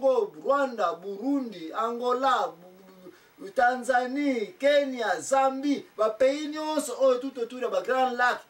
Congo, Rwanda, Burundi, Angola, Tanzanie, Kenya, Zambie, ba pays nyonso oyo tout autour ya ba Grand Lac.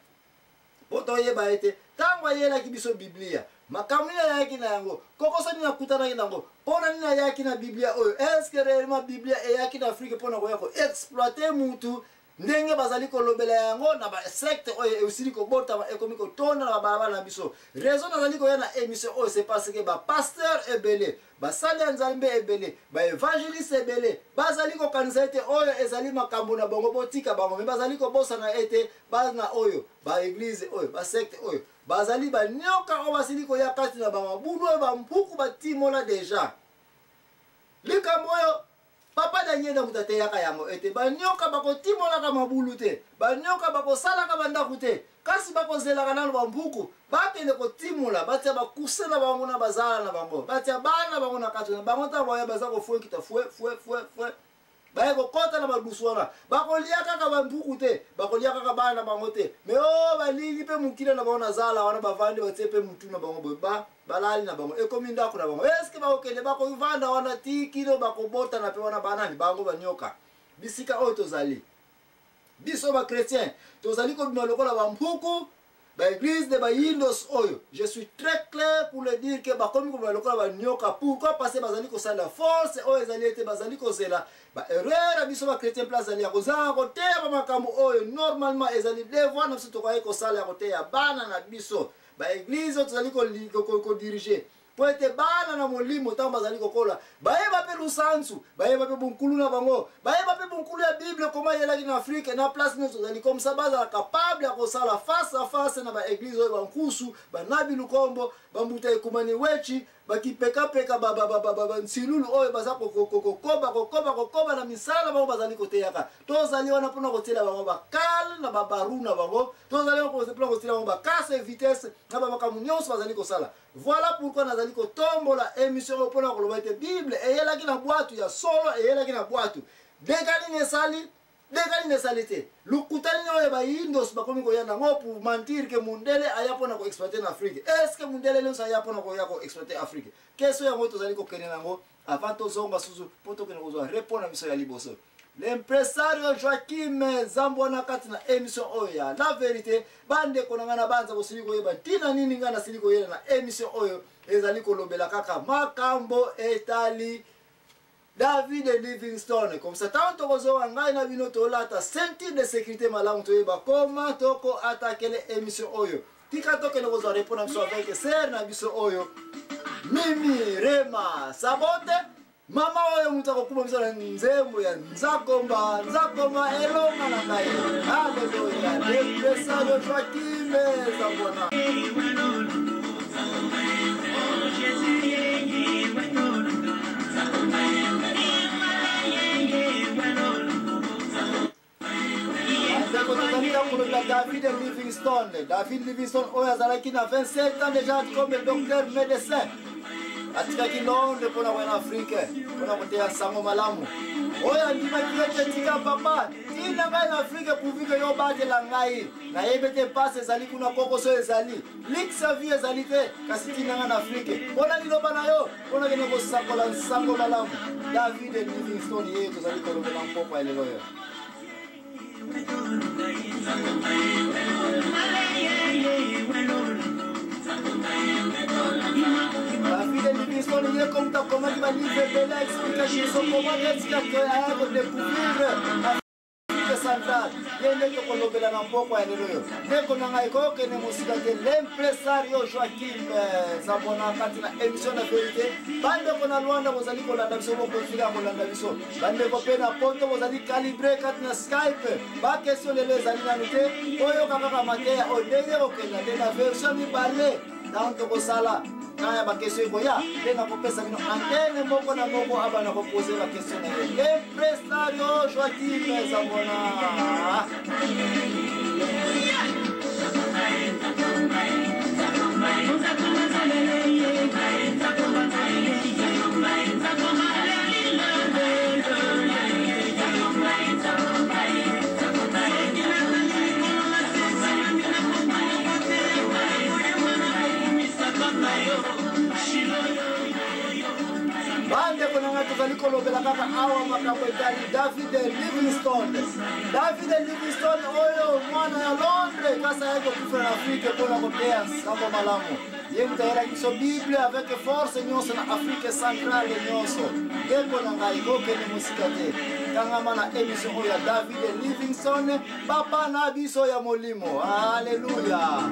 Poto yeba ete tango yela kibiso Biblia. Makamina yaki na yango. Kokoso ni nakutana yango. Pona nina yaki na Biblia oyo. Est-ce que réellement Biblia e yaki na Afrique pona ko yako exploiter mutu ndenge bazali ko lobela yango na ba secte oyo usili ko bota ba ekomiko tonda na baba na biso. Raison nazali ko yana émission oyo c'est parce que ba pasteur ebele, ba sali nzambe ebele, ba évangéliste ebele, bazali ko kanisa ete oyo ezali makambo na bongo botika bango, mais bazali ko bosa na ete bana oyo, ba église oyo, ba secte oyo, bazali ba nyoka o basili ko yakati na ba mabulu ba mpuku ba timola déjà. Likambo oyo papa da nyenda mutate yaka yango ete banyoka bako timola ka mabulu te, banyoka bako sala ka bandaku te, kasi bako zela kana ba mbuku bakende ko timola batia bakusela bango na bazala na bango, batia bana bango na katuna bango ta boya bazako fue kita fue baye ko kota na baduswana bako liaka ka bambuku te, bako liaka ka bana bango te, me o balili pe mukila na bango na zala wana bavandi batepe mutu na bango ba balali na bango ekominda ko na bango eske ba okele bako vanda wana tikilo bako bota na pe wana banani bango banyoka bisika oyo tozali biso ba chrétien tozali ko bima lokola ba mpuku ba église de ba yindos oyo. Je suis très clair pour le dire que ba komi ko bima lokola ba nyoka. Pourquoi passer bazali ko sala force oyo ezali ete bazali ko zela ba erreur biso ba chrétien place ali ko za ko te ba makambo oyo normalement ezali devoir na biso to ko sala ko te ya bana na biso ba église tozali ko diriger po ete bana na molimo tamba bazali kokola bayeba pe lusansu bayeba pe bunkulu na bango bayeba pe bunkulu ya Bible koma yela na Afrique na place nous tozali comme ça baza capable ya kosala face à face na ba église oyo bankusu banabi lukombo bambuta ekumani wechi bakipeka peka baba nsilulu oyo baza kokoba na misala bango bazali koteyaka tozali wana pona kotela bango bakale na babaru na bango tozali wana kotela bango bakase vitesse na bamakamu nyonso bazali kosala. Voilà pourquoi nazali kotombola émission opona koloba ete Bible eyelaki na boatu ya solo eyelaki na boatu dekali ne salite lukutani oyo ba yindos bakomi ko yana ngo pour mentir que mundele aya pona ko exploiter en Afrique. Est-ce que mundele le sa ya pona ko ya ko exploiter Afrique? Question ya moto zali ko kenena ngo avant to zonga suzu poto kene ko zo répondre miso ya liboso. L'impresario Joachim Zambona katina émission oyo la vérité bande konangana banza bosiliko yeba tina nini ngana siliko yela na émission oyo ezali kolobela kaka makambo etali David Livingstone. Comme ça tant tozo ngai na bino tolata ceinture de sécurité malamu toyeba comment toko attaquer les émissions oyo tika toke no zo répondre miso avec ser na biso oyo Mimi Rema Sabote mama oyo mutako kuma misala nzembo ya nzakomba elonga na ngai. Haleluya. L'impresario Joachim Zambona. David Livingstone oyo azalaki na 27 ans déjà comme docteur médecin. Atikaki Londres pona wana Afrique pona koteya sango malamu oyo andima kiete tika papa tina ngai na Afrique pourvu que yo batela ngai na yebete passe ezali kuna kokoso ezali lixa vie ezali te kasi tina ngai na Afrique pona liloba na yo pona kene kosakola sango malamu. David Livingstone ye tozali kolobela mpopa elelo yo. David Livingstone il est comme ta comment il va livrer de l'explication comment est-ce qu'il a découvrir Afrique centrale yende ko lobela na mpoko ya lelo yo ndeko na ngai ko kene musika te l'impresario Joachim Zambona katina émission na vérité bande ko na Luanda bozali ko landa biso ko fika ko landa biso bande ko pena poto bozali calibré katina Skype ba question les ezali na nite oyo kaka mateya o ndenge ko kena de la version mi parler dans ko sala kaya ba question ko ya tena ko pesa bino antenne moko na moko abana ko poser la question na l'impresario Joachim Zambona. tozali kolobela kaka awa makambo etali David Livingstone. David Livingstone oyo mwana ya Londres kasi ayaki kokufela na Afrique mpona koteya sango malamu. Ye mutayelaki biso Bible avec force nyonso na Afrique centrale nyonso. Yeko na ngai kokende mosika te. Kangama na émission oyo ya David Livingstone, papa na biso ya molimo. Alléluia.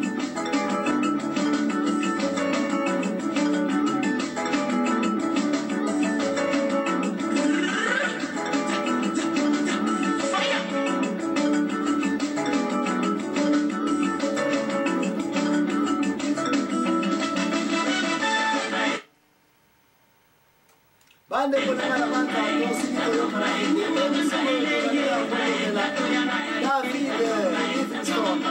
Bande konekana banta tosini koyokana David Livingstone.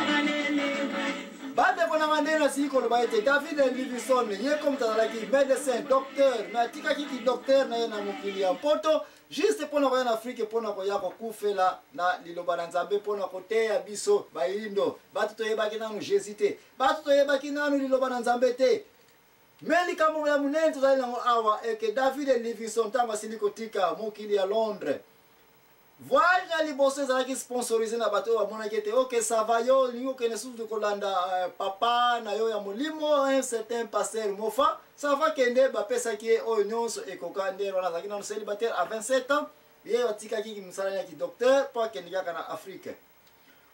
Bande konekana sikolo baite David Livingstone ye comme tazalaki médecin docteur na tikaki ki docteur na ye na mokili ya poto juste pona koya na Afrique pona koya kokufela na liloba na Nzambe pona koteya biso bayindo bato toyebaki nanu Jésus te bato toyebaki nanu liloba na Nzambe te. Meli kama ya munene tuzali nango awa eke David Livingstone tango asili kotika mokili ya Londres. Voyage na liboso ezalaki sponsorisé na bato bamonaki ete ok ça va yo lingo kene susu kolanda papa na yo ya molimo un certain pasteur Mofa ça va kende bapesaki ye oyo nyonso ekoka ndero wana azalaki nano célibataire à 27 ans ye batikaki mosala yaki docteur po akende kaka na Afrique.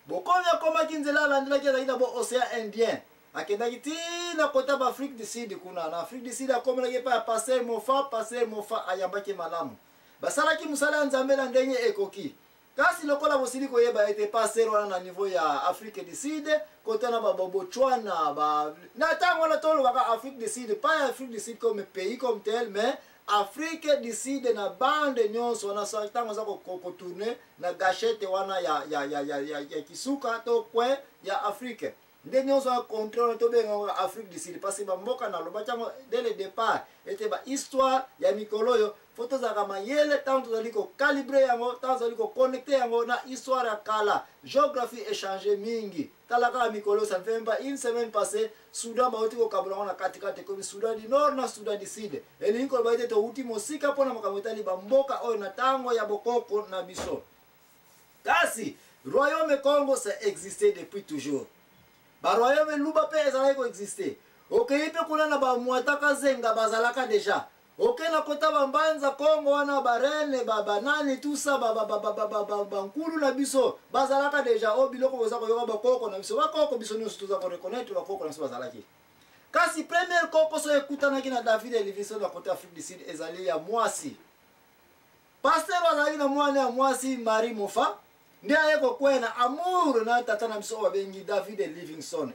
Bokomi akomaki nzela alandelaki azalaki na bo océan Indien. Akendaki tina kota ba Afrique du Sud kuna na Afrique du Sud akomelaki pa pasteur Mofa ayambaki malamu. Basalaki musala Nzambe na ndenge ekoki. Kasi lokola bosili koyeba ete pasteur wana na niveau ya Afrique du Sud kota na ba Botswana ba na tango na tolo baka Afrique du Sud pas Afrique du Sud comme pays comme tel mais Afrique du Sud na bande nyonso wana sa tango za ko tourner na gâchette wana ya kisuka to coin ya Afrique. Nde nyonso a contrôle to benga Afrique du Sud parce que mboka na loba chango dès le départ était ba histoire ya mikolo yo photo za kama yele tanto zali ko calibrer yango tanto zali ko connecter yango na histoire ya kala géographie échanger mingi talaka mikolo ça ne fait même pas une semaine passée Soudan ba otiko kabula na katikati comme Soudan du Nord na Soudan du Sud eli nko ba ite to ultimo sika pona makamotali ba mboka oyo na tango ya bokoko na biso kasi royaume Congo ça existait depuis toujours. Ba royaume luba pe ezalaki ko exister. Okei pe kuna na ba mwataka zenga bazalaka déjà. Okei na kota ba mbanza Congo wana ba rene ba banani tout ça ba nkulu na biso bazalaka déjà o biloko boza ko yoka ba koko na biso. Ba koko biso nyonso tuza ko reconnaître ba koko na biso bazalaki. Kasi premier koko so ekutanaki na David Livingstone na kota Afrique du Sud ezali ya mwasi. Pasteur azali na mwana ya mwasi Marie Mofa. Ndia yeko kwena amour na tata na biso babengi David Livingstone.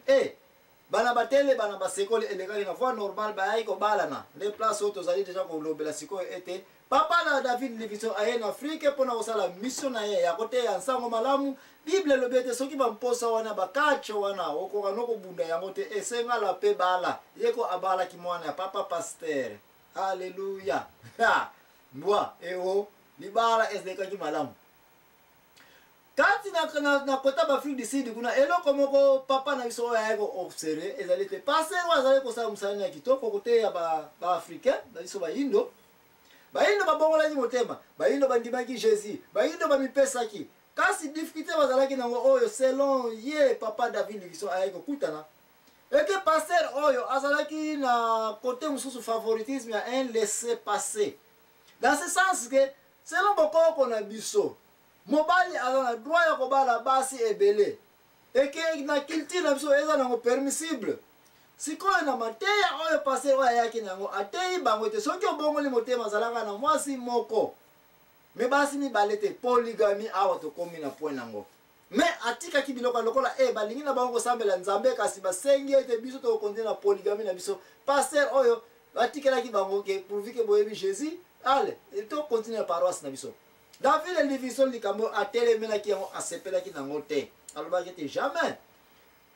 Bana batele bana basekole elekaki na voie normale ba yeko balana. Les places auto zali déjà ko lobela siko ete papa na David Livingstone aye na Afrique pona kosala mission na ye ya kote ya nsango malamu. Bible lobete soki ba mposa wana bakacho wana okoka noko bunda yango te esenga la pe bala. Yeko abala ki mwana ya papa pasteur. Alléluia. Mwa eo libala esdeka ki malamu. Kati na kota ba Afrique du Sud kuna eloko moko papa na biso ya ko observer ezali te passer wazali ko sa musana ya kitoko kote ya ba africain na biso ba indo babongola ni motema ba indo bandimaki Jésus ba indo ba mipesaki kasi difficulté bazalaki nango oyo selon ye papa David Livingstone ayeko kutana eke passer oyo azalaki na côté mususu favoritisme ya un laisser passer dans ce sens que selon bokoko na biso mobali azana droit ya kobala basi ebele eke na culture na biso eza nango permissible sikoyo na mateya oyo passer oyo yaki nango atei bango te soki obongoli motema azalaka na mwasi moko me basi mibale te polygamie awa tokomi na point nango me atikaki biloko lokola balingi na bango kosambela Nzambe kasi basengi ete biso tokokontinue na polygamie na biso passer oyo batikelaki bango ke pourvu ke boyebi Jésus ale tokontinue na paroisse na biso. David Livingstone likambo atelemelaki yango asepelaki nango te alobaki te jamais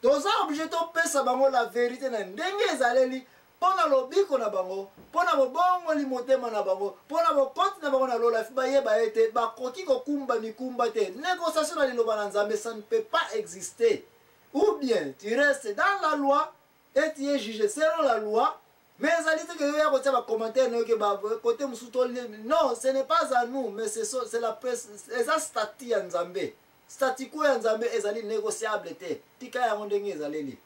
toza obligé topesa bango la vérité na ndenge ezaleli pona lobiko na bango pona bobongoli motema na bango pona bokoti na bango na lola fi bayeba ete bakoki kokumba mikumba te négociation na liloba na Nzambe ça ne peut pas exister ou bien tu restes dans la loi et tu es jugé selon la loi Mais que vous avez un commentaire, côté non, ce n'est pas à nous, mais c'est la presse, c'est la statut en Zambé. Statut en Zambé est négociable. Tika ya mondenge ezaleli.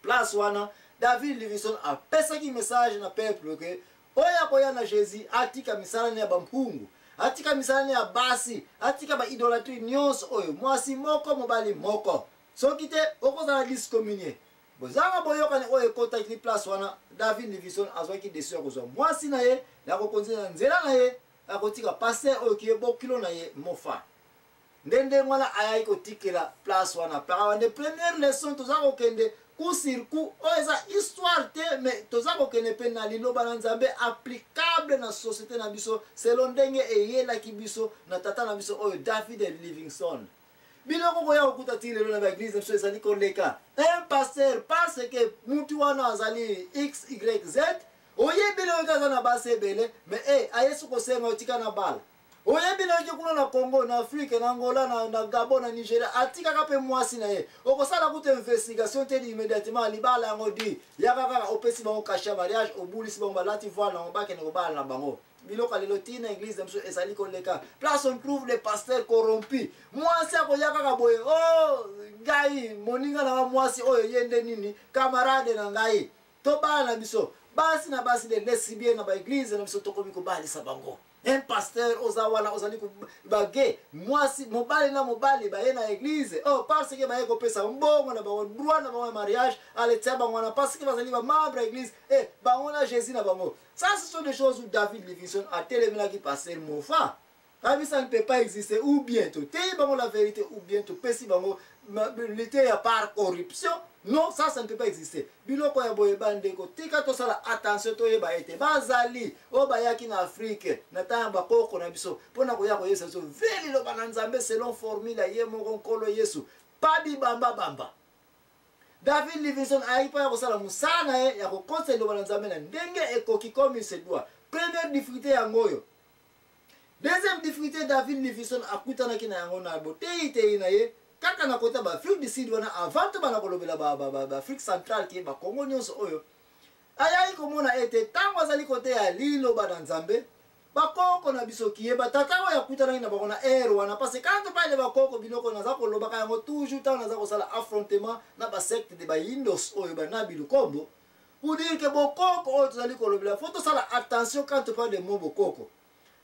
Place wana, David Livingstone a pesa ki message na peuple que oya koya na Jésus atika misala ne bampungu. Atika misala ne basi, atika ba idolatrie nyonso oyo. Mwasi moko mobali moko. Sokite okozala discommunier. Bozanga boyoka ne oyo kota ki place wana David Livingstone azwaki décision kozwa mwasi na ye na kokonzela na nzela na ye akotika passer oyo ki bokilo na ye mofa. Ndende ngwana ayai kotikela place wana para wande première leçon tozako kende ku circuit oza histoire te mais tozako kende pe na liloba na Nzambe applicable na société na biso selon ndenge eyela ki biso na tata na biso oyo David Livingstone. Biloko koya okuta ti lelo na église mso ezali koleka un pasteur parce que mutu wana azali XYZ oyebile okaza na base ebele mais ayesu kosenga otika na bala oyebile oke kuna na Congo na Afrique na Angola na Gabon na Nigeria atikaka pe mwasi na ye okosala kuta investigation te immédiatement libala yango di yakaka opesi bango kasha mariage obulisi bango balati voile na obake na kobala na bango. Biloko lelo tina église mso ezali koleka place on trouve les pasteurs corrompus mwasi akoyaka ka boye oh ngai moninga na mwasi oyo yende nini camarade na ngai to bana biso basi na basi de lesbienne na ba église na biso tokomi ko balisa bango un pasteur ozawala ozali ko bagé mwasi mobali na mobali ba na église oh parce que ba yeko pesa mbongo na ba droit na ba mariage ale tsaba ngwana parce que bazali ba membre église ba ona Jésus na bango. Ça ce sont des choses où David Livingstone a tellement qui passer mofa. Ça ne peut pas exister ou bien tout bango la vérité ou bien tout pesi bango l'été à part corruption. Non, ça ne peut pas exister. Biloko ya boye bandeko tika to sala attention to yeba ete bazali o bayaki na Afrique na tamba koko na biso pona koya ko Yesu veli lo bananzambe selon formule ye moko nkolo Yesu pabi bamba. David Livingstone aipa ya kosala musana ya kokonse lo bananzambe na ndenge ekoki comme il se doit. Première difficulté ya ngoyo. Deuxième difficulté David Livingstone akutana kina yango na boteyi te na ye kaka na kota ba Afrique du Sud wana avant to bana kolobela ba Afrique centrale ki ba Congo nyonso oyo ayai komona ete tango azali kote ya lilo bana Nzambe bakoko na biso ki ba tata ya kutana na bakona wana parce que quand pas de bakoko binoko na za koloba ka yango toujours tant na za kosala affrontement na ba secte de ba Indos oyo ba na bilukombo pour dire que bokoko oyo tozali kolobela faut to sala attention quand on parle de mot bokoko.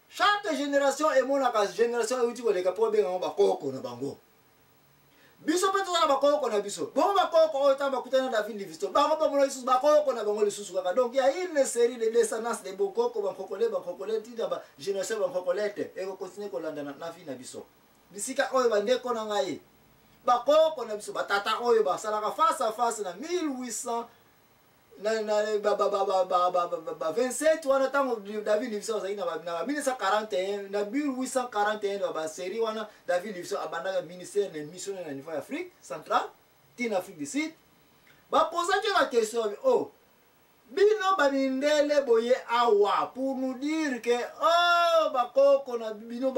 Chaque génération est mon génération uti koleka po benga bakoko na bango. Biso pe tozala bakoko na biso. Bon bakoko oyo tamba kutana na David Livingstone. Bango ba mona lisusu bakoko na bango lisusu kaka. Donc il y a une série de descendants de bokoko bankokole ti ba génération bankokolete et ko continuer kolanda na vie na biso. Bisika oyo bandeko na ngai. Bakoko na biso batata oyo basalaka face à face na 1800 na 27 wana tango David Livingstone azali na 1941 na 1841 ba série wana David Livingstone abandaka ministère na mission na niveau Afrique centrale tin Afrique du Sud ba posa la question oh bino banindele boye awa pour nous dire que oh bakoko na bino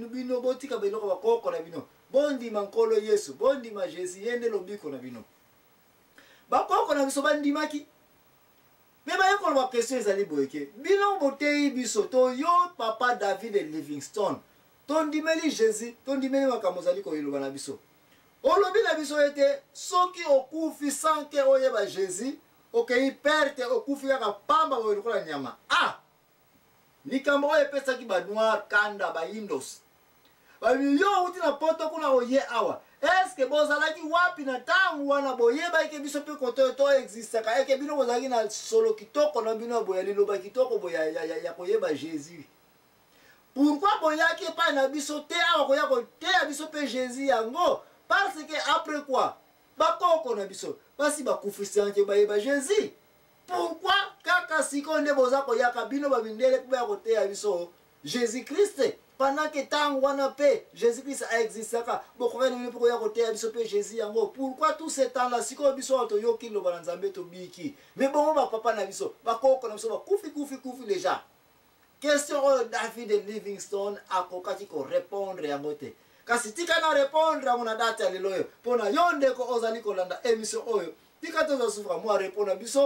bino botika biloko bakoko na bino bondi mankolo Yesu bondi ma Jésus yende lobiko na bino bakoko na biso bandimaki. Mais ba yeko ba question ezali boyeke bino boteyi biso to yo papa David Livingstone tondimeli Jésus tondimeli makambo zali ko iloba na biso olobi na biso ete soki okufi sanke oyeba Jésus okei perte okufi kaka pamba oyo lokola nyama likambo oyo epesaki ba noir kanda ba Indos ba yo uti na poto kuna oye awa. Est-ce que bozalaki wapi na tangu wana boyeba eke biso pe koto to existaka eke bino bozalaki na solo kitoko na bino boya liloba kitoko boya ya koyeba Jésus. Pourquoi boyaki pa na biso te awa koya ko te ya biso pe Jésus yango parce que après quoi bakoko na biso basi bakufisanke bayeba Jésus. Pourquoi kaka sikonde boza koyaka bino babindele pe ya kote ya biso Jésus Christ pendant que tant wana pe Jésus Christ a existé ka bokoka ni pour ya côté biso pe Jésus yango pourquoi tout ce temps là siko biso to yoki lo bana Nzambe to biki mais bon ba papa na biso ba koko na biso ba kufi déjà question David Livingstone akokaki ko répondre yango te kasi tika na répondre ngona date ya lelo yo pona yonde ko ozali ko landa émission oyo tika to za souffra moi répondre biso